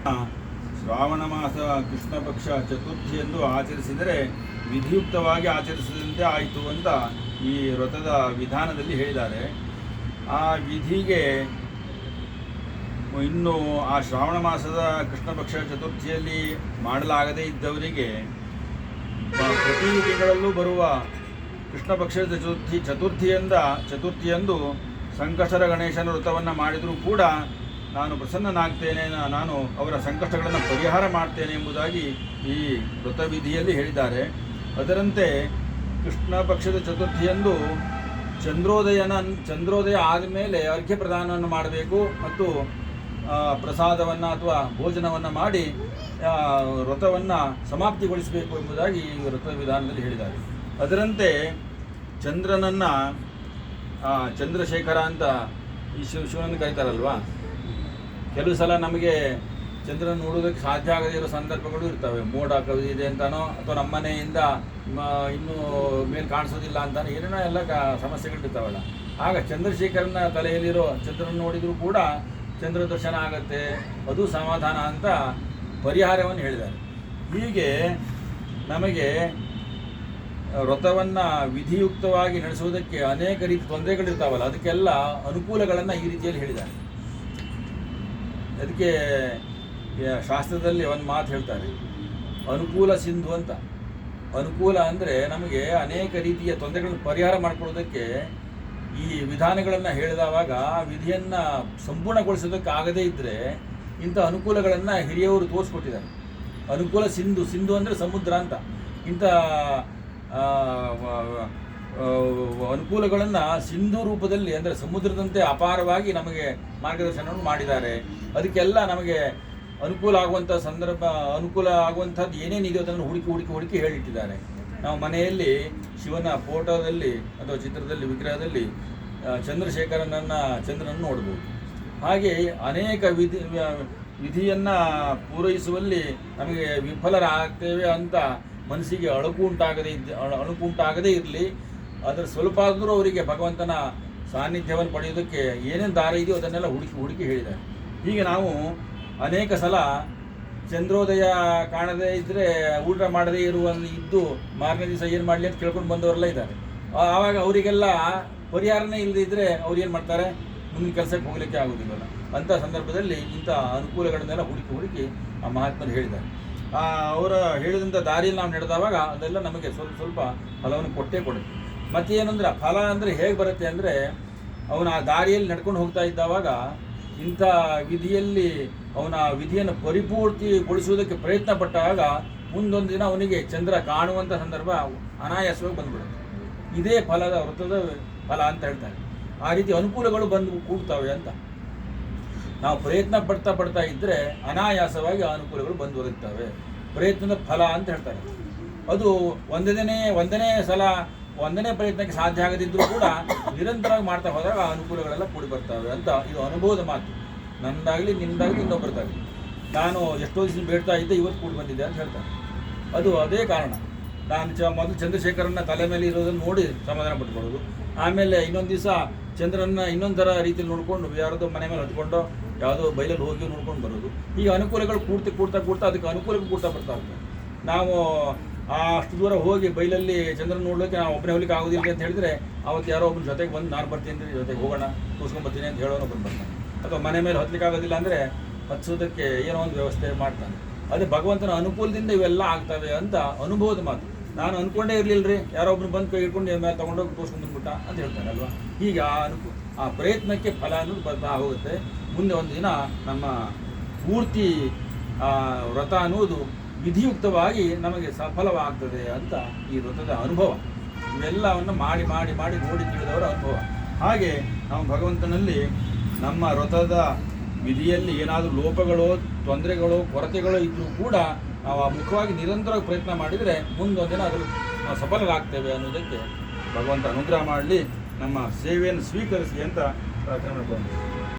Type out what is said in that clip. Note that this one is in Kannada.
ಶ್ರಾವಣ ಮಾಸ ಕೃಷ್ಣ ಪಕ್ಷ ಚತುರ್ಥಿಯಂದು ಆಚರಿಸಿದರೆ ವಿಧಿಯುಕ್ತವಾಗಿ ಆಚರಿಸಿದಂತೆ ಆಯಿತು ಅಂತ ಈ ವ್ರತದ ವಿಧಾನದಲ್ಲಿ ಹೇಳಿದ್ದಾರೆ. ಆ ವಿಧಿಗೆ ಇನ್ನು ಆ ಶ್ರಾವಣ ಮಾಸದ ಕೃಷ್ಣ ಪಕ್ಷ ಚತುರ್ಥಿಯಲ್ಲಿ ಮಾಡಲಾಗದೇ ಇದ್ದವರಿಗೆ ಪ್ರತಿ ತಿಂಗಳಲ್ಲೂ ಬರುವ ಕೃಷ್ಣ ಪಕ್ಷದ ಚತುರ್ಥಿಯಂದು ಸಂಕಷ್ಟರ ಗಣೇಶನ ವ್ರತವನ್ನು ಮಾಡಿದರೂ ಕೂಡ ನಾನು ಪ್ರಸನ್ನನಾಗ್ತೇನೆ, ನಾನು ಅವರ ಸಂಕಷ್ಟಗಳನ್ನು ಪರಿಹಾರ ಮಾಡ್ತೇನೆ ಎಂಬುದಾಗಿ ಈ ವ್ರತವಿಧಿಯಲ್ಲಿ ಹೇಳಿದ್ದಾರೆ. ಅದರಂತೆ ಕೃಷ್ಣ ಪಕ್ಷದ ಚತುರ್ಥಿಯಂದು ಚಂದ್ರೋದಯ ಆದಮೇಲೆ ಅರ್ಘ್ಯ ಪ್ರದಾನವನ್ನು ಮಾಡಬೇಕು ಮತ್ತು ಪ್ರಸಾದವನ್ನು ಅಥವಾ ಭೋಜನವನ್ನು ಮಾಡಿ ವ್ರತವನ್ನು ಸಮಾಪ್ತಿಗೊಳಿಸಬೇಕು ಎಂಬುದಾಗಿ ಈ ವ್ರತ ವಿಧಾನದಲ್ಲಿ ಹೇಳಿದ್ದಾರೆ. ಅದರಂತೆ ಚಂದ್ರನನ್ನು ಚಂದ್ರಶೇಖರ ಅಂತ ಈ ಶಿವನನ್ನು ಕರೀತಾರಲ್ವ. ಕೆಲವು ಸಲ ನಮಗೆ ಚಂದ್ರನ ನೋಡೋದಕ್ಕೆ ಸಾಧ್ಯ ಆಗದೇ ಇರೋ ಸಂದರ್ಭಗಳು ಇರ್ತವೆ. ಮೋಡ ಕವಿದಿದೆ ಅಂತನೋ ಅಥವಾ ನಮ್ಮ ಮನೆಯಿಂದ ಇನ್ನೂ ಮೇಲೆ ಕಾಣಿಸೋದಿಲ್ಲ ಅಂತಾನೋ ಏನೇನೋ ಎಲ್ಲ ಸಮಸ್ಯೆಗಳಿರ್ತಾವಲ್ಲ. ಆಗ ಚಂದ್ರಶೇಖರನ ತಲೆಯಲ್ಲಿರೋ ಚಂದ್ರನ ನೋಡಿದರೂ ಕೂಡ ಚಂದ್ರ ದರ್ಶನ ಆಗತ್ತೆ, ಅದು ಸಮಾಧಾನ ಅಂತ ಪರಿಹಾರವನ್ನು ಹೇಳಿದ್ದಾರೆ. ಹೀಗೆ ನಮಗೆ ವ್ರತವನ್ನು ವಿಧಿಯುಕ್ತವಾಗಿ ನಡೆಸುವುದಕ್ಕೆ ಅನೇಕ ರೀತಿ ತೊಂದರೆಗಳಿರ್ತಾವಲ್ಲ, ಅದಕ್ಕೆಲ್ಲ ಅನುಕೂಲಗಳನ್ನು ಈ ರೀತಿಯಲ್ಲಿ ಹೇಳಿದ್ದಾರೆ. ಅದಕ್ಕೆ ಶಾಸ್ತ್ರದಲ್ಲಿ ಒಂದು ಮಾತು ಹೇಳ್ತಾರೆ, ಅನುಕೂಲ ಸಿಂಧು ಅಂತ. ಅನುಕೂಲ ಅಂದರೆ ನಮಗೆ ಅನೇಕ ರೀತಿಯ ತೊಂದರೆಗಳನ್ನು ಪರಿಹಾರ ಮಾಡಿಕೊಳ್ಳೋದಕ್ಕೆ ಈ ವಿಧಾನಗಳನ್ನು ಹೇಳಿದವಾಗ ವಿಧಿಯನ್ನು ಸಂಪೂರ್ಣಗೊಳಿಸೋದಕ್ಕೆ ಆಗದೇ ಇದ್ದರೆ ಇಂಥ ಅನುಕೂಲಗಳನ್ನು ಹಿರಿಯವರು ತೋರಿಸ್ಕೊಟ್ಟಿದ್ದಾರೆ. ಅನುಕೂಲ ಸಿಂಧು ಅಂದರೆ ಸಮುದ್ರ ಅಂತ. ಇಂಥ ಅನುಕೂಲಗಳನ್ನು ಸಿಂಧು ರೂಪದಲ್ಲಿ ಅಂದರೆ ಸಮುದ್ರದಂತೆ ಅಪಾರವಾಗಿ ನಮಗೆ ಮಾರ್ಗದರ್ಶನವನ್ನು ಮಾಡಿದ್ದಾರೆ. ಅದಕ್ಕೆಲ್ಲ ನಮಗೆ ಅನುಕೂಲ ಆಗುವಂಥದ್ದು ಏನೇನಿದೆಯೋ ಅದನ್ನು ಹುಡುಕಿ ಹೇಳಿಟ್ಟಿದ್ದಾರೆ. ನಾವು ಮನೆಯಲ್ಲಿ ಶಿವನ ಫೋಟೋದಲ್ಲಿ ಅಥವಾ ಚಿತ್ರದಲ್ಲಿ ವಿಗ್ರಹದಲ್ಲಿ ಚಂದ್ರನನ್ನು ನೋಡ್ಬೋದು. ಹಾಗೆ ಅನೇಕ ವಿಧಿಯನ್ನು ಪೂರೈಸುವಲ್ಲಿ ನಮಗೆ ವಿಫಲರಾಗ್ತೇವೆ ಅಂತ ಮನಸ್ಸಿಗೆ ಅಳುಕು ಉಂಟಾಗದೇ ಇರಲಿ. ಅದರ ಸ್ವಲ್ಪ ಆದರೂ ಅವರಿಗೆ ಭಗವಂತನ ಸಾನ್ನಿಧ್ಯವನ್ನು ಪಡೆಯೋದಕ್ಕೆ ಏನೇನು ದಾರಿ ಇದೆಯೋ ಅದನ್ನೆಲ್ಲ ಹುಡುಕಿ ಹೇಳಿದ್ದಾರೆ. ಹೀಗೆ ನಾವು ಅನೇಕ ಸಲ ಚಂದ್ರೋದಯ ಕಾಣದೇ ಇದ್ದರೆ ಊಟ ಮಾಡದೇ ಇದ್ದು ಮಾರನೇ ದಿವಸ ಏನು ಮಾಡಲಿ ಅಂತ ಕೇಳ್ಕೊಂಡು ಬಂದವರೆಲ್ಲ ಇದ್ದಾರೆ. ಆವಾಗ ಅವರಿಗೆಲ್ಲ ಪರಿಹಾರನೇ ಇಲ್ಲದೇ ಇದ್ದರೆ ಅವ್ರು ಏನು ಮಾಡ್ತಾರೆ, ಮುಂದಿನ ಕೆಲಸಕ್ಕೆ ಹೋಗಲಿಕ್ಕೆ ಆಗೋದಿಲ್ಲಲ್ಲ. ಅಂಥ ಸಂದರ್ಭದಲ್ಲಿ ಇಂಥ ಅನುಕೂಲಗಳನ್ನೆಲ್ಲ ಹುಡುಕಿ ಆ ಮಹಾತ್ಮರು ಹೇಳಿದ್ದಾರೆ. ಅವರ ಹೇಳಿದಂಥ ದಾರಿಯಲ್ಲಿ ನಾವು ನಡೆದವಾಗ ಅದೆಲ್ಲ ನಮಗೆ ಸ್ವಲ್ಪ ಫಲವನ್ನು ಕೊಟ್ಟೇ ಕೊಡುತ್ತೆ. ಮತ್ತೇನಂದ್ರೆ ಫಲ ಅಂದರೆ ಹೇಗೆ ಬರುತ್ತೆ ಅಂದರೆ, ಅವನ ಆ ದಾರಿಯಲ್ಲಿ ನಡ್ಕೊಂಡು ಹೋಗ್ತಾ ಇದ್ದವಾಗ ಇಂಥ ಅವನ ವಿಧಿಯನ್ನು ಪರಿಪೂರ್ತಿಗೊಳಿಸುವುದಕ್ಕೆ ಪ್ರಯತ್ನ ಪಟ್ಟಾಗ ಮುಂದೊಂದು ದಿನ ಅವನಿಗೆ ಚಂದ್ರ ಕಾಣುವಂಥ ಸಂದರ್ಭ ಅನಾಯಾಸವಾಗಿ ಬಂದ್ಬಿಡುತ್ತೆ. ಇದೇ ವ್ರತದ ಫಲ ಅಂತ ಹೇಳ್ತಾರೆ. ಆ ರೀತಿ ಅನುಕೂಲಗಳು ಬಂದು ಕೂಡ್ತವೆ ಅಂತ ನಾವು ಪ್ರಯತ್ನ ಪಡ್ತಾ ಇದ್ದರೆ ಅನಾಯಾಸವಾಗಿ ಆ ಅನುಕೂಲಗಳು ಬಂದು ಒದಗ್ತವೆ. ಪ್ರಯತ್ನದ ಫಲ ಅಂತ ಹೇಳ್ತಾರೆ. ಅದು ಒಂದನೇ ಪ್ರಯತ್ನಕ್ಕೆ ಸಾಧ್ಯ ಆಗದಿದ್ದರೂ ಕೂಡ ನಿರಂತರವಾಗಿ ಮಾಡ್ತಾ ಹೋದಾಗ ಆ ಅನುಕೂಲಗಳೆಲ್ಲ ಕೂಡಿ ಬರ್ತವೆ ಅಂತ ಇದು ಅನುಭವದ ಮಾತು. ನಂದಾಗಲಿ ನಿಂದಾಗಲಿ ಇನ್ನೊಬ್ಬರದಾಗಲಿ. ನಾನು ಎಷ್ಟೋ ದಿವಸ ಬೇಡ್ತಾ ಇದ್ದೆ, ಇವತ್ತು ಕೂಡಿ ಬಂದಿದ್ದೆ ಅಂತ ಹೇಳ್ತಾರೆ. ಅದು ಅದೇ ಕಾರಣ. ನಾನು ಮೊದಲು ಚಂದ್ರಶೇಖರನ ತಲೆ ಮೇಲೆ ಇರೋದನ್ನು ನೋಡಿ ಸಮಾಧಾನ ಪಟ್ಕೊಳ್ಳೋದು. ಆಮೇಲೆ ಇನ್ನೊಂದು ದಿವಸ ಚಂದ್ರನ ಇನ್ನೊಂದು ಥರ ರೀತಿಯಲ್ಲಿ ನೋಡಿಕೊಂಡು ಯಾರದೋ ಮನೆ ಮೇಲೆ ಹತ್ಕೊಂಡು ಯಾವುದೋ ಬೈಲಲ್ಲಿ ಹೋಗಿ ನೋಡ್ಕೊಂಡು ಬರೋದು. ಈಗ ಅನುಕೂಲಗಳು ಕೂಡ್ತಾ ಅದಕ್ಕೆ ಅನುಕೂಲಕ್ಕೆ ಕೂಡ್ತಾ ಬರ್ತಾ ಇರ್ತವೆ. ನಾವು ಅಷ್ಟು ದೂರ ಹೋಗಿ ಬೈಲಲ್ಲಿ ಚಂದ್ರನ ನೋಡೋಕ್ಕೆ ನಾವು ಒಬ್ಬನೇ ಹೋಗ್ಲಿಕ್ಕೆ ಆಗೋದಿಲ್ಲ ಅಂತ ಹೇಳಿದ್ರೆ ಅವತ್ತು ಯಾರೋ ಒಬ್ಬನ ಜೊತೆಗೆ ಬಂದು ನಾನು ಬರ್ತೀನಿ ಅಂದರೆ ಜೊತೆಗೆ ಹೋಗೋಣ ತೋರಿಸ್ಕೊಂಡ್ಬರ್ತೀನಿ ಅಂತ ಹೇಳೋನು ಬರ್ತಾನೆ. ಅಥವಾ ಮನೆ ಮೇಲೆ ಹತ್ಲಿಕ್ಕೆ ಆಗೋದಿಲ್ಲ ಅಂದರೆ ಹತ್ಸೋದಕ್ಕೆ ಏನೋ ಒಂದು ವ್ಯವಸ್ಥೆ ಮಾಡ್ತಾನೆ. ಅದೇ ಭಗವಂತನ ಅನುಕೂಲದಿಂದ ಇವೆಲ್ಲ ಆಗ್ತವೆ ಅಂತ ಅನುಭವದ ಮಾತು. ನಾನು ಅಂದ್ಕೊಂಡೇ ಇರಲಿಲ್ಲರಿ, ಯಾರೋ ಒಬ್ಬರು ಬಂದು ಕೈ ಹಿಡ್ಕೊಂಡು ಮೇಲೆ ತೊಗೊಂಡೋಗಿ ತೋರಿಸ್ಕೊಂಡು ಬಂದ್ಬಿಟ್ಟ ಅಂತ ಹೇಳ್ತಾರೆ ಅಲ್ವಾ. ಹೀಗೆ ಆ ಪ್ರಯತ್ನಕ್ಕೆ ಫಲ ಅನ್ನೋದು ಬರ್ತಾ ಹೋಗುತ್ತೆ. ಮುಂದೆ ಒಂದು ದಿನ ನಮ್ಮ ಪೂರ್ತಿ ವ್ರತ ಅನ್ನೋದು ವಿಧಿಯುಕ್ತವಾಗಿ ನಮಗೆ ಸಫಲವಾಗ್ತದೆ ಅಂತ ಈ ವ್ರತದ ಅನುಭವ. ಇವೆಲ್ಲವನ್ನು ಮಾಡಿ ನೋಡಿ ತಿಳಿದವರ ಅನುಭವ. ಹಾಗೆ ನಾವು ಭಗವಂತನಲ್ಲಿ ನಮ್ಮ ವ್ರತದ ವಿಧಿಯಲ್ಲಿ ಏನಾದರೂ ಲೋಪಗಳು, ತೊಂದರೆಗಳು, ಕೊರತೆಗಳು ಇದ್ದರೂ ಕೂಡ ನಾವು ಆ ಮುಖವಾಗಿ ನಿರಂತರವಾಗಿ ಪ್ರಯತ್ನ ಮಾಡಿದರೆ ಮುಂದೊಂದಿನ ಅದನ್ನು ನಾವು ಸಫಲರಾಗ್ತೇವೆ ಅನ್ನೋದಕ್ಕೆ ಭಗವಂತ ಅನುಗ್ರಹ ಮಾಡಲಿ. ನಮ್ಮ ಸೇವೆಯನ್ನು ಸ್ವೀಕರಿಸಿ ಅಂತ ಪ್ರಾರ್ಥನೆ ಮಾಡ್ಕೊಂಡು